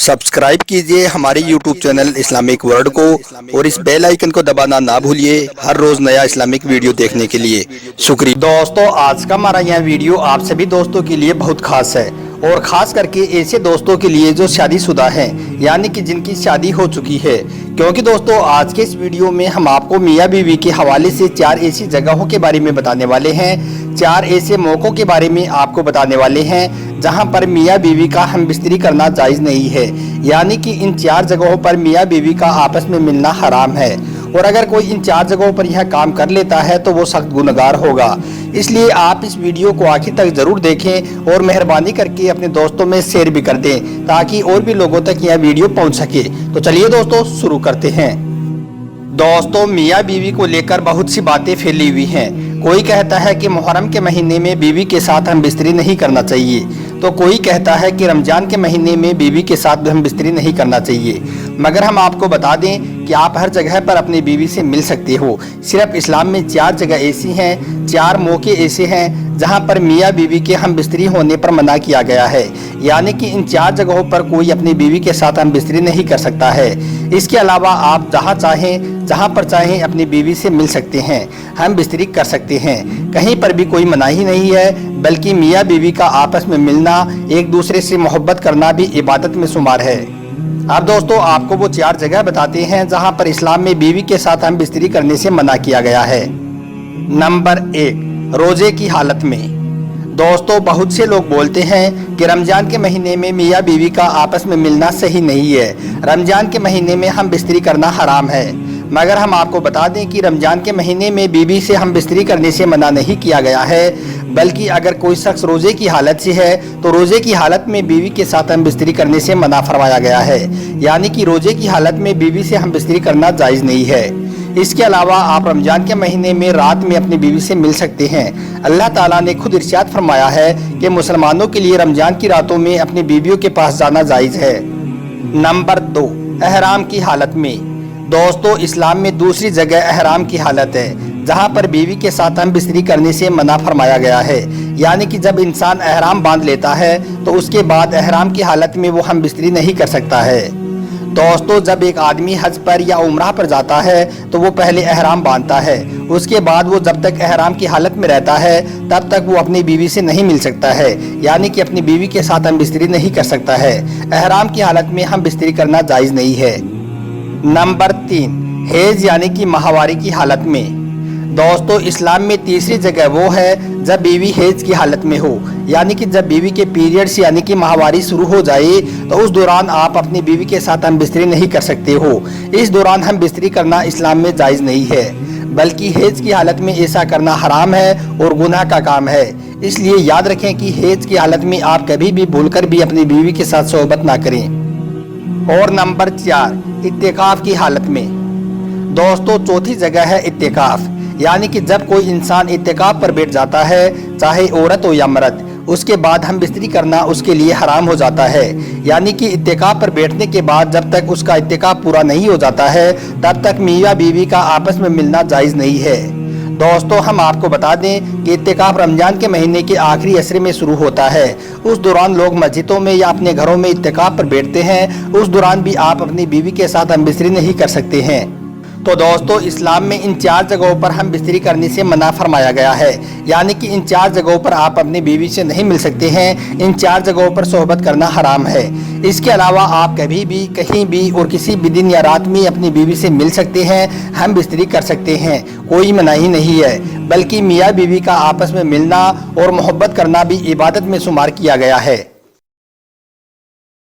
Subscribe कीजिए हमारे YouTube channel Islamic world को और इस बेल आइकन को दबाना ना भूलिए हर रोज नया इस्लामिक वीडियो देखने के लिए। शुक्रिया दोस्तों, आज का हमारा यह वीडियो आप सभी दोस्तों के लिए बहुत खास है और ख़ास करके ऐसे दोस्तों के लिए जो शादीशुदा हैं, यानी कि जिनकी शादी हो चुकी है। क्योंकि दोस्तों आज के इस वीडियो में हम आपको मियाँ बीवी के हवाले से 4 ऐसी जगहों के बारे में बताने वाले हैं, 4 ऐसे मौक़ों के बारे में आपको बताने वाले हैं जहां पर मियाँ बीवी का हम बिस्तरी करना जायज़ नहीं है। यानी कि इन 4 जगहों पर मियाँ बीवी का आपस में मिलना हराम है और अगर कोई इन 4 जगहों पर यह काम कर लेता है तो वो सख्त गुनहगार होगा। इसलिए आप इस वीडियो को आखिर तक जरूर देखें और मेहरबानी करके अपने दोस्तों में शेयर भी कर दें ताकि और भी लोगों तक यह वीडियो पहुंच सके। तो चलिए दोस्तों शुरू करते हैं। दोस्तों, मियाँ बीवी को लेकर बहुत सी बातें फैली हुई हैं। कोई कहता है कि मुहर्रम के महीने में बीवी के साथ हम बिस्तरी नहीं करना चाहिए, तो कोई कहता है कि रमजान के महीने में बीवी के साथ हम बिस्तरी नहीं करना चाहिए। मगर हम आपको बता दें कि आप हर जगह पर अपनी बीवी से मिल सकते हो। सिर्फ इस्लाम में 4 जगह ऐसी हैं, 4 मौके ऐसे हैं जहां पर मियाँ बीवी के हम बिस्तरी होने पर मना किया गया है। यानी कि इन 4 जगहों पर कोई अपनी बीवी के साथ हम बिस्तरी नहीं कर सकता है। इसके अलावा आप जहां चाहें जहां पर चाहें अपनी बीवी से मिल सकते हैं, हम बिस्तरी कर सकते हैं। कहीं पर भी कोई मनाही नहीं है, बल्कि मियाँ बीवी का आपस में मिलना, एक दूसरे से मोहब्बत करना भी इबादत में शुमार है। अब दोस्तों आपको वो 4 जगह बताते हैं जहां पर इस्लाम में बीवी के साथ हम बिस्तरी करने से मना किया गया है। नंबर 1, रोजे की हालत में। दोस्तों बहुत से लोग बोलते हैं कि रमजान के महीने में मियाँ बीवी का आपस में मिलना सही नहीं है, रमजान के महीने में हम बिस्तरी करना हराम है। मगर हम आपको बता दें कि रमजान के महीने में बीवी से हम बिस्तरी करने से मना नहीं किया गया है, बल्कि अगर कोई शख्स रोज़े की हालत से है तो रोज़े की हालत में बीवी के साथ हम बिस्तरी करने से मना फरमाया गया है। यानी कि रोज़े की हालत में बीवी से हम बिस्तरी करना जायज़ नहीं है। इसके अलावा आप रमजान के महीने में रात में अपनी बीवी से मिल सकते हैं। अल्लाह ताला ने खुद इरशाद फरमाया है कि मुसलमानों के लिए रमजान की रातों में अपनी बीवियों के पास जाना जायज़ है। नंबर 2, एहराम की हालत में। दोस्तों इस्लाम में दूसरी जगह एहराम की हालत है जहां पर बीवी के साथ हम बिस्तरी करने से मना फरमाया गया है। यानी कि जब इंसान एहराम बांध लेता है तो उसके बाद एहराम की हालत में वो हम बिस्तरी नहीं कर सकता है। दोस्तों जब एक आदमी हज पर या उम्रा पर जाता है तो वो पहले एहराम बांधता है, उसके बाद वो जब तक एहराम की हालत में रहता है तब तक वो अपनी बीवी से नहीं मिल सकता है। यानी कि अपनी बीवी के साथ हम बिस्तरी नहीं कर सकता है। एहराम की हालत में हम बिस्तरी करना जायज़ नहीं है। नंबर 3, हैज यानी कि माहवारी की हालत में। दोस्तों इस्लाम में तीसरी जगह वो है जब बीवी हैज की हालत में हो। यानी कि जब बीवी के पीरियड्स यानी कि माहवारी शुरू हो जाए तो उस दौरान आप अपनी बीवी के साथ हम बिस्तरी नहीं कर सकते हो। इस दौरान हम बिस्तरी करना इस्लाम में जायज़ नहीं है, बल्कि हैज की हालत में ऐसा करना हराम है और गुनाह का काम है। इसलिए याद रखें कि हैज की हालत में आप कभी भी भूलकर भी अपनी बीवी के साथ सोहबत ना करें। और नंबर 4, इत्तिकाफ की हालत में। दोस्तों चौथी जगह है इत्तिकाफ। यानी कि जब कोई इंसान इत्तिकाफ पर बैठ जाता है, चाहे औरत हो या मर्द, उसके बाद हम बिस्तरी करना उसके लिए हराम हो जाता है। यानी कि इत्तिकाफ पर बैठने के बाद जब तक उसका इत्तिकाफ पूरा नहीं हो जाता है तब तक मियाँ बीवी का आपस में मिलना जायज़ नहीं है। दोस्तों हम आपको बता दें कि इत्तिकाफ रमजान के महीने के आखिरी असरे में शुरू होता है। उस दौरान लोग मस्जिदों में या अपने घरों में इत्तिकाफ पर बैठते हैं। उस दौरान भी आप अपनी बीवी के साथ हम बिस्तरी नहीं कर सकते हैं। तो दोस्तों इस्लाम में इन 4 जगहों पर हम बिस्तरी करने से मना फरमाया गया है। यानी कि इन 4 जगहों पर आप अपनी बीवी से नहीं मिल सकते हैं, इन 4 जगहों पर सोहबत करना हराम है। इसके अलावा आप कभी भी कहीं भी और किसी भी दिन या रात में अपनी बीवी से मिल सकते हैं, हम बिस्तरी कर सकते हैं, कोई मनाही नहीं है। बल्कि मियाँ बीवी का आपस में मिलना और मोहब्बत करना भी इबादत में शुमार किया गया है।